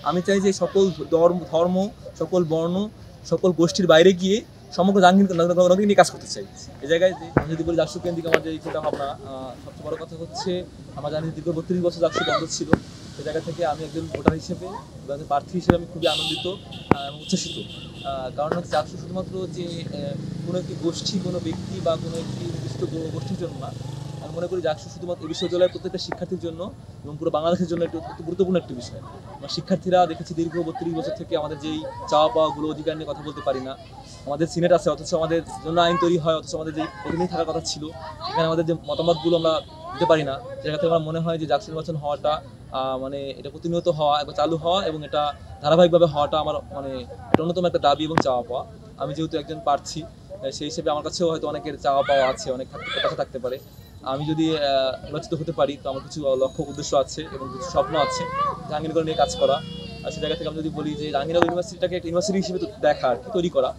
আমি চাই যে সকল ধর্ম, সকল বর্ণ, সকল গোষ্ঠীর বাইরে গিয়ে সমগ্র জাহাঙ্গীরনগরকে নিয়ে কাজ করতে চাই। এই জায়গায় আমি যদি বলি জাকসু কেন্দ্রিক আমার যে চিন্তা ভাবনা, সবচেয়ে বড় কথা হচ্ছে আমার জানি দীর্ঘ ৩২ বছর জাকসু বন্ধ ছিল। সে জায়গা থেকে আমি একজন ভোটার হিসেবে এবং একজন প্রার্থী হিসেবে আমি খুবই আনন্দিত এবং উচ্ছ্বসিত। কারণ হচ্ছে জাকসু শুধুমাত্র যে কোনো একটি গোষ্ঠী, কোনো ব্যক্তি বা কোনো একটি নির্দিষ্ট গোষ্ঠীর জন্য না। আমি মনে করি জাকসু শুধুমাত্র এই বিশ্ববিদ্যালয়ের প্রত্যেকটা শিক্ষার্থীর জন্য এবং পুরো বাংলাদেশের জন্য একটু গুরুত্বপূর্ণ একটি বিষয়। আমার শিক্ষার্থীরা দেখেছি দীর্ঘ ৩২ বছর থেকে আমাদের যেই চাওয়া পাওয়াগুলো, অধিকার নিয়ে কথা বলতে পারি না। আমাদের সিনেট আছে, অথচ আমাদের জন্য আইন তৈরি হয়, অথচ আমাদের যেই প্রতিনিধি থাকার কথা ছিল সেখানে আমাদের যে মতামতগুলো আমরা দিতে পারি না। জায়গা থেকে আমার মনে হয় যে জাকসু নির্বাচন হওয়াটা মানে এটা প্রতিনিয়ত হওয়া, একবার চালু হওয়া এবং এটা ধারাবাহিকভাবে হওয়াটা আমার মানে এটা অন্যতম একটা দাবি এবং চাওয়া পাওয়া। আমি যেহেতু একজন প্রার্থী, সেই হিসেবে আমার কাছেও হয়তো অনেকের চাওয়া পাওয়া আছে, অনেক কথা থাকতে পারে। আমি যদি নির্বাচিত হতে পারি তো আমার কিছু লক্ষ্য উদ্দেশ্য আছে এবং কিছু স্বপ্ন আছে জাহাঙ্গীরনগর নিয়ে কাজ করা। আর সেই জায়গা থেকে আমি যদি বলি যে জাহাঙ্গীরনগর ইউনিভার্সিটিটাকে একটা ইউনিভার্সিটি হিসেবে দেখা আর কি, তৈরি করা।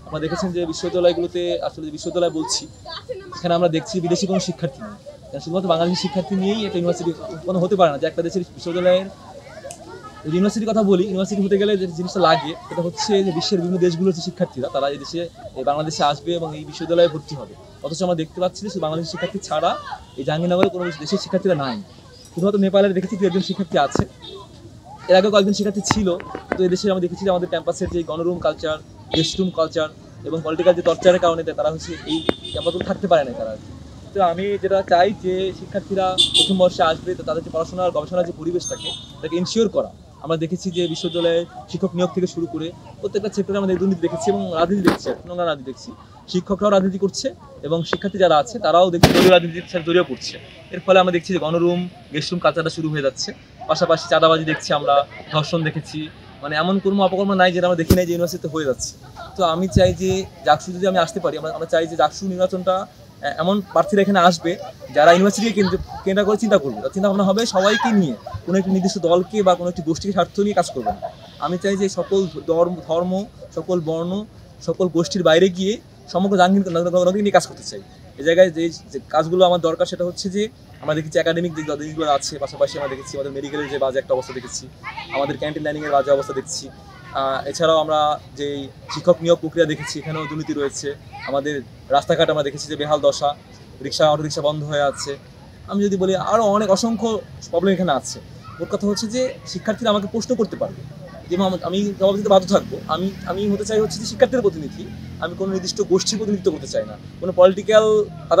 আপনারা দেখেছেন যে বিশ্ববিদ্যালয়গুলোতে আসলে যে বিশ্ববিদ্যালয় বলছি সেখানে আমরা দেখছি বিদেশি কোনো শিক্ষার্থী নেই, শুধুমাত্র বাংলাদেশি শিক্ষার্থী নিয়েই একটা ইউনিভার্সিটি কোনো হতে পারে না। যে একটা দেশের বিশ্ববিদ্যালয়ের ইউনিভার্সিটির কথা বলি, ইউনিভার্সিটি হতে গেলে যে জিনিসটা লাগে সেটা হচ্ছে যে বিশ্বের বিভিন্ন দেশগুলোর যে শিক্ষার্থীরা তারা এই দেশে বাংলাদেশে আসবে এবং এই বিশ্ববিদ্যালয়ে ভর্তি হবে। অথচ আমরা দেখতে পাচ্ছি যে বাংলাদেশি শিক্ষার্থী ছাড়া এই জাহাঙ্গীরনগরে কোনো দেশের শিক্ষার্থীরা নাই। শুধুমাত্র নেপালের দেখেছি 2 শিক্ষার্থী আছে, এর আগে কয়েকজন শিক্ষার্থী ছিল। তো এই দেশে আমরা দেখেছি যে আমাদের ক্যাম্পাসের যে গণরুম কালচার, গেস্ট রুম কালচার এবং পলিটিক্যাল যে টর্চারের কারণে তারা হচ্ছে এই ক্যাম্পাসগুলো থাকতে পারে না তারা। তো আমি যেটা চাই যে শিক্ষার্থীরা প্রথম বর্ষে আসবে তো তাদের যে পড়াশোনার গবেষণার যে পরিবেশটাকে তাকে ইনশিওর করা। আমরা দেখেছি যে বিশ্ববিদ্যালয়ে শিক্ষক নিয়োগ থেকে শুরু করে প্রত্যেকটা সেক্টরে আমাদের দুর্নীতি দেখেছি এবং রাজনীতি দেখছি, নোংরা রাজনীতি দেখছি। শিক্ষকরাও রাজনীতি করছে এবং শিক্ষার্থী যারা আছে তারাও দেখছি দলীয় রাজনীতির সাথে জড়িয়ে পড়ছে। এর ফলে আমরা দেখছি যে গণরুম, গেস্ট রুম কালচারটা শুরু হয়ে যাচ্ছে। পাশাপাশি চাঁদাবাজি দেখছি, আমরা ধর্ষণ দেখেছি, মানে এমন কোনো অপকর্ম নাই যেটা আমরা দেখি নাই যে ইউনিভার্সিটিতে হয়ে যাচ্ছে। তো আমি চাই যে জাকসু যদি আমি আসতে পারি, আমরা চাই যে জাকসু নির্বাচনটা এমন প্রার্থীরা এখানে আসবে যারা ইউনিভার্সিটিকে কেন্দ্র করে চিন্তা করবে। চিন্তা ভাবনা হবে সবাইকে নিয়ে, কোনো একটি নির্দিষ্ট দলকে বা কোনো একটি গোষ্ঠীকে স্বার্থ নিয়ে কাজ করবে না। আমি চাই যে সকল ধর্ম, সকল বর্ণ, সকল গোষ্ঠীর বাইরে গিয়ে সমগ্র জাহাঙ্গীরনগরকে নিয়ে কাজ করতে চাই। এই জায়গায় যে কাজগুলো আমার দরকার সেটা হচ্ছে যে আমরা দেখেছি একাডেমিক যে জিনিসগুলো আছে, পাশাপাশি আমরা দেখেছি আমাদের মেডিকেলের যে বাজে একটা অবস্থা দেখেছি, আমাদের ক্যান্টিন লাইনিংয়ের বাজে অবস্থা দেখছি। এছাড়াও আমরা যেই শিক্ষক নিয়োগ প্রক্রিয়া দেখেছি এখানেও দুর্নীতি রয়েছে। আমাদের রাস্তাঘাট আমরা দেখেছি যে বেহাল দশা, অটো রিক্সা বন্ধ হয়ে আছে। আমি যদি বলি আরও অনেক অসংখ্য প্রবলেম এখানে আছে। ওর কথা হচ্ছে যে শিক্ষার্থীরা আমাকে প্রশ্ন করতে পারবে, যেমন আমি জবাব দিতে বাধ্য থাকবো। আমি হতে চাই হচ্ছে যে শিক্ষার্থীর প্রতিনিধি, আমি কোনো নির্দিষ্ট গোষ্ঠীর প্রতিনিধিত্ব করতে চাই না, কোনো পলিটিক্যাল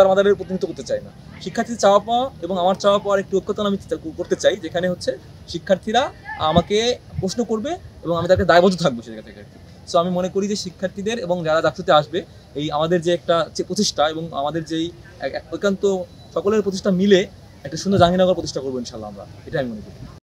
মাদারের প্রতিনিধিত্ব করতে চাই না। শিক্ষার্থীর চাওয়া পাওয়া এবং আমার চাওয়া পাওয়ার একটি ঐক্যতা আমি করতে চাই, যেখানে হচ্ছে শিক্ষার্থীরা আমাকে প্রশ্ন করবে এবং আমি তাকে দায়বদ্ধ থাকবো সে জায়গা থেকে। সো আমি মনে করি যে শিক্ষার্থীদের এবং যারা জাকসুতে আসবে এই আমাদের যে একটা প্রচেষ্টা এবং আমাদের যেই ঐকান্ত সকলের প্রচেষ্টা মিলে একটা সুন্দর জাহাঙ্গীরনগর প্রতিষ্ঠা করবো ইনশাল্লাহ, আমরা এটাই আমি মনে করি।